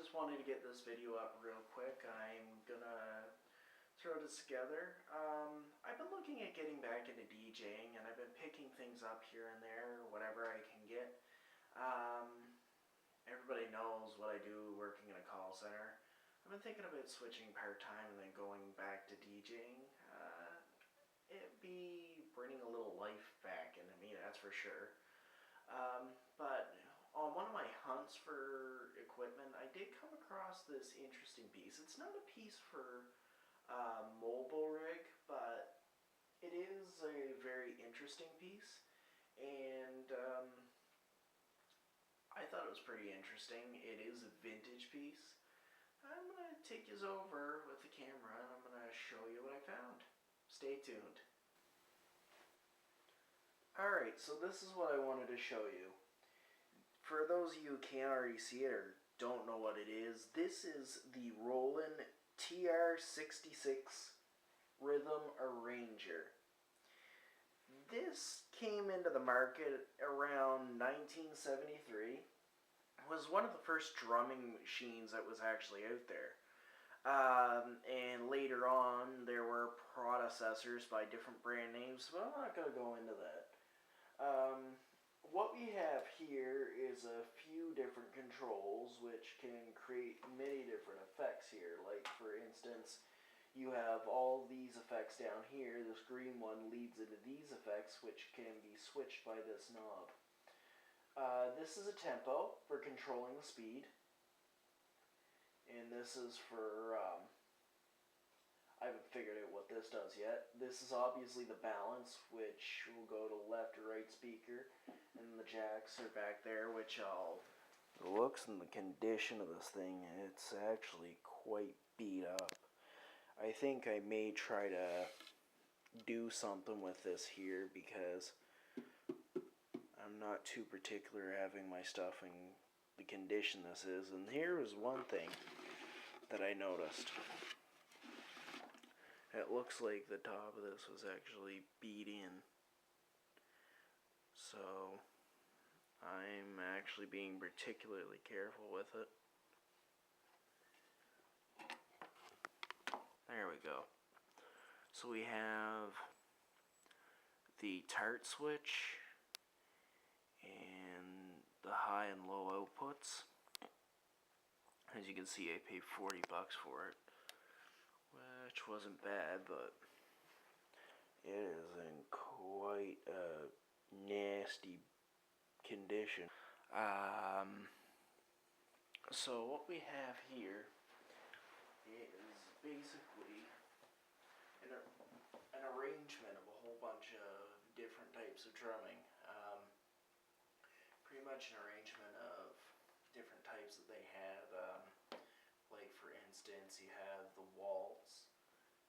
Wanted to get this video up real quick. I'm gonna throw this together. I've been looking at getting back into DJing, and I've been picking things up here and there, whatever I can get. Everybody knows what I do working in a call center. I've been thinking about switching part-time and then going back to DJing. It'd be bringing a little life back into me, that's for sure. But on one of my hunts for equipment, I did come across this interesting piece. It's not a piece for mobile rig, but it is a very interesting piece, and I thought it was pretty interesting. It is a vintage piece. I'm going to take you over with the camera, and I'm going to show you what I found. Stay tuned. Alright, so this is what I wanted to show you. For those of you who can't already see it or don't know what it is, this is the Roland TR-66 Rythm Arranger. This came into the market around 1973. It was one of the first drumming machines that was actually out there. And later on, there were predecessors by different brand names, but I'm not going to go into that. What we have here is a few different controls which can create many different effects here. Like, for instance, you have all these effects down here. This green one leads into these effects, which can be switched by this knob. This is a tempo for controlling the speed, and this is for I haven't figured out what this does yet. This is obviously the balance, which will go to left or right speaker, and the jacks are back there, which the looks and the condition of this thing, it's actually quite beat up. I think I may try to do something with this here, because I'm not too particular having my stuff in the condition this is. And here is one thing that I noticed. It looks like the top of this was actually beat in. So I'm actually being particularly careful with it. There we go. So we have the tart switch and the high and low outputs. As you can see, I paid $40 for it, which wasn't bad, but it is in quite a nasty condition. So what we have here is basically an arrangement of a whole bunch of different types of drumming. Pretty much an arrangement of different types that they have. Like, for instance, you have the waltz,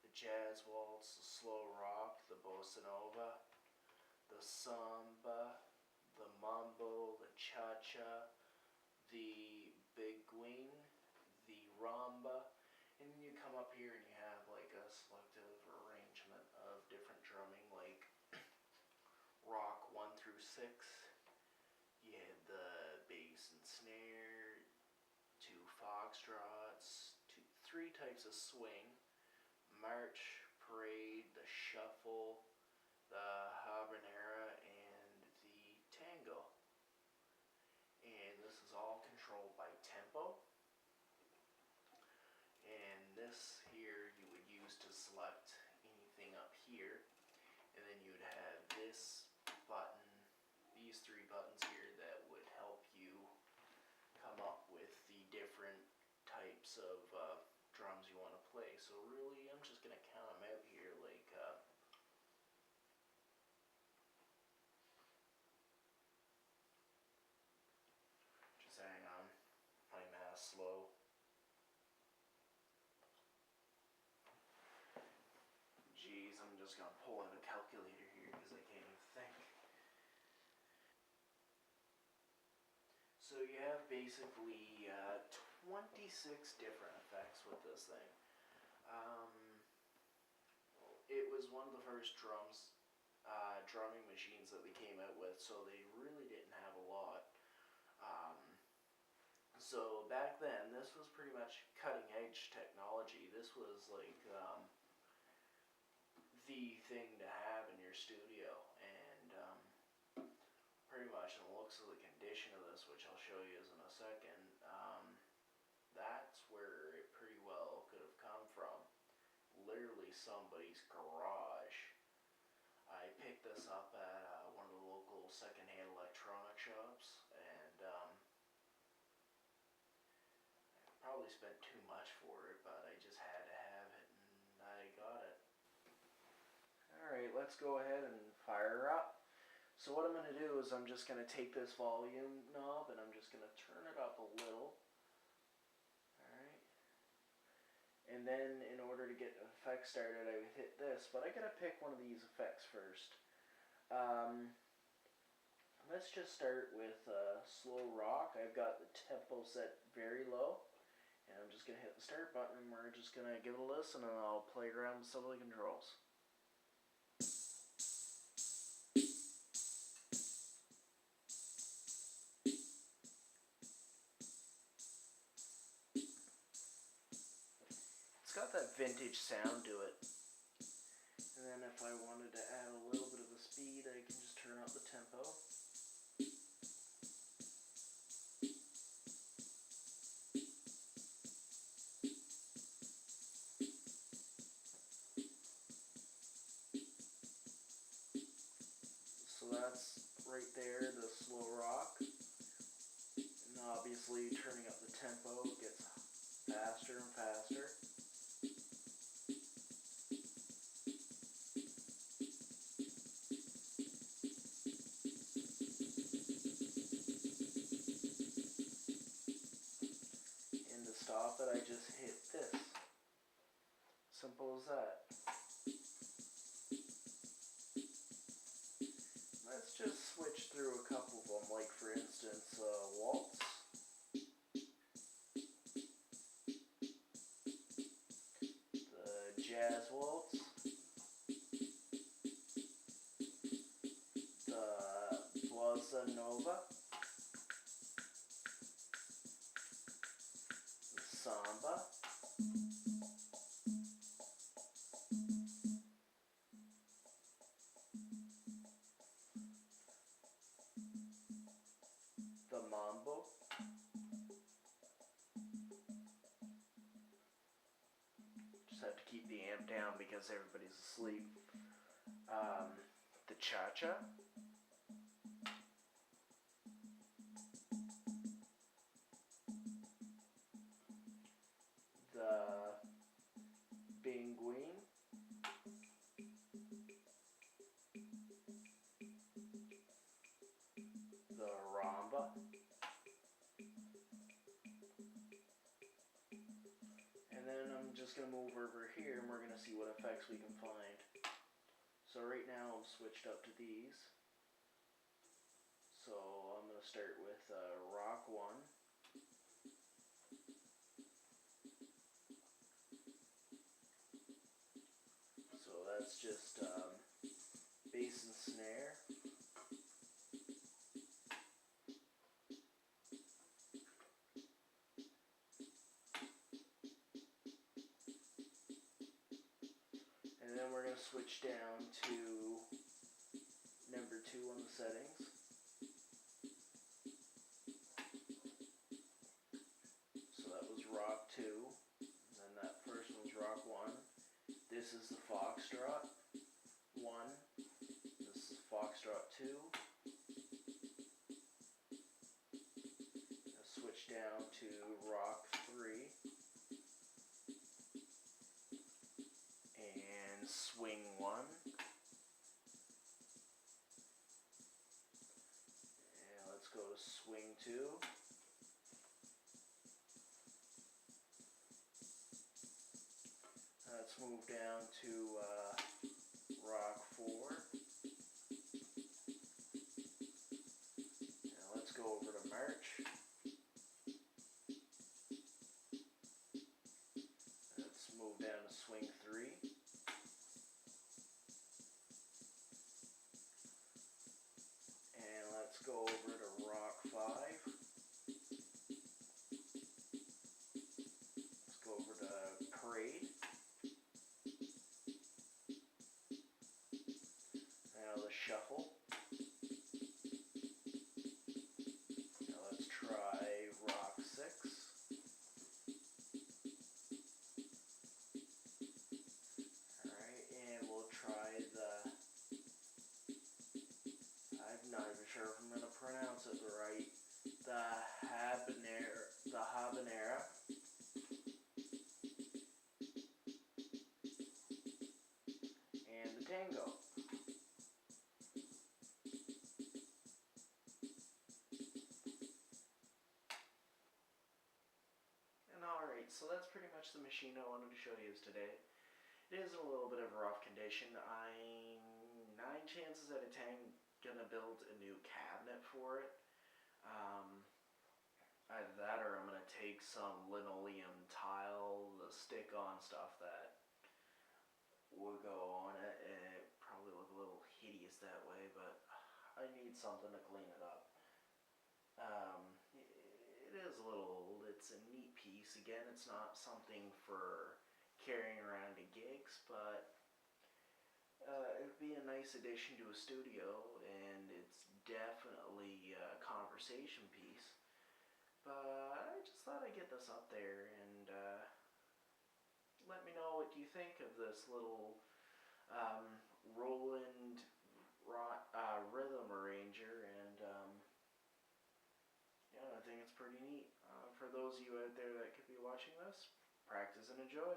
the jazz waltz, the slow rock, the bossa nova, the samba, the mambo, the cha-cha, the biguine, the rumba, and then you come up here and you have like a selective arrangement of different drumming, like rock 1 through 6. You had the bass and snare, 2 foxtrots, 3 types of swing, march, parade, the shuffle, the habanera, and the tango. And this is all controlled by tempo. And this here you would use to select anything up here. And then you would have this button, these 3 buttons here that would help you come up with the different types of drums you want to play. So really, I'm just going to count them out here, like just gonna pull out a calculator here because I can't even think. So you have basically 26 different effects with this thing. It was one of the first drumming machines that they came out with, so they really didn't have a lot. So back then, this was pretty much cutting edge technology. This was like the thing to have in your studio, and pretty much in the looks of the condition of this, which I'll show you in a second, that's where it pretty well could have come from. Literally somebody's garage. I picked this up at one of the local secondhand electronic shops, and I probably spent too much for it, but I just had to have it, and I got it. Alright, let's go ahead and fire her up. So what I'm going to do is I'm just going to take this volume knob and I'm just going to turn it up a little. Alright. And then in order to get the effect started, I would hit this, but I got to pick one of these effects first. Let's just start with slow rock. I've got the tempo set very low. And I'm just going to hit the start button and we're just going to give it a listen, and I'll play around with some of the controls. It's got that vintage sound to it. And then if I wanted to add a little bit of the speed, I can just turn up the tempo. So that's right there, the slow rock. And obviously turning up the tempo, it gets faster and faster. And to stop it, I just hit this. Simple as that. Let's just switch through a couple of them, like for instance, waltz. The jazz waltz. The bossa nova. The samba. The mambo. Just have to keep the amp down because everybody's asleep. The cha-cha. The binguine. The ramba. And then I'm just going to move over here and we're going to see what effects we can find. So right now I'm switched up to these. So I'm going to start with rock 1. So that's just bass and snare. And then we're going to switch down to number 2 on the settings. So that was rock 2, and then that first one's rock 1. This is the foxtrot 1. This is foxtrot 2. I'll switch down to rock 3. And swing 1. And let's go to swing 2. Let's move down to Rock 4. Now let's go over to March. Let's move down to Swing 3. And let's go over to Rock 5. Let's go over to Parade. Now the Shuffle. Now let's try Rock 6. Alright, and we'll try I'm not even sure if I'm going to pronounce it right. The Habanera. And the Tango. And alright, so that's pretty much the machine I wanted to show you today. It is in a little bit of a rough condition. I'm 9 chances out of 10 gonna build a new cabinet for it. Either that or I'm gonna take some linoleum tile, the stick-on stuff that would go on it, and it probably look a little hideous that way, but I need something to clean it up. It is a little old. It's a neat piece. Again, it's not something for carrying around to gigs, but it'd be a nice addition to a studio, and it's definitely a conversation piece. But I just thought I'd get this up there and let me know what you think of this little Roland Rythm arranger, and yeah, I think it's pretty neat. For those of you out there that could be watching this, practice and enjoy.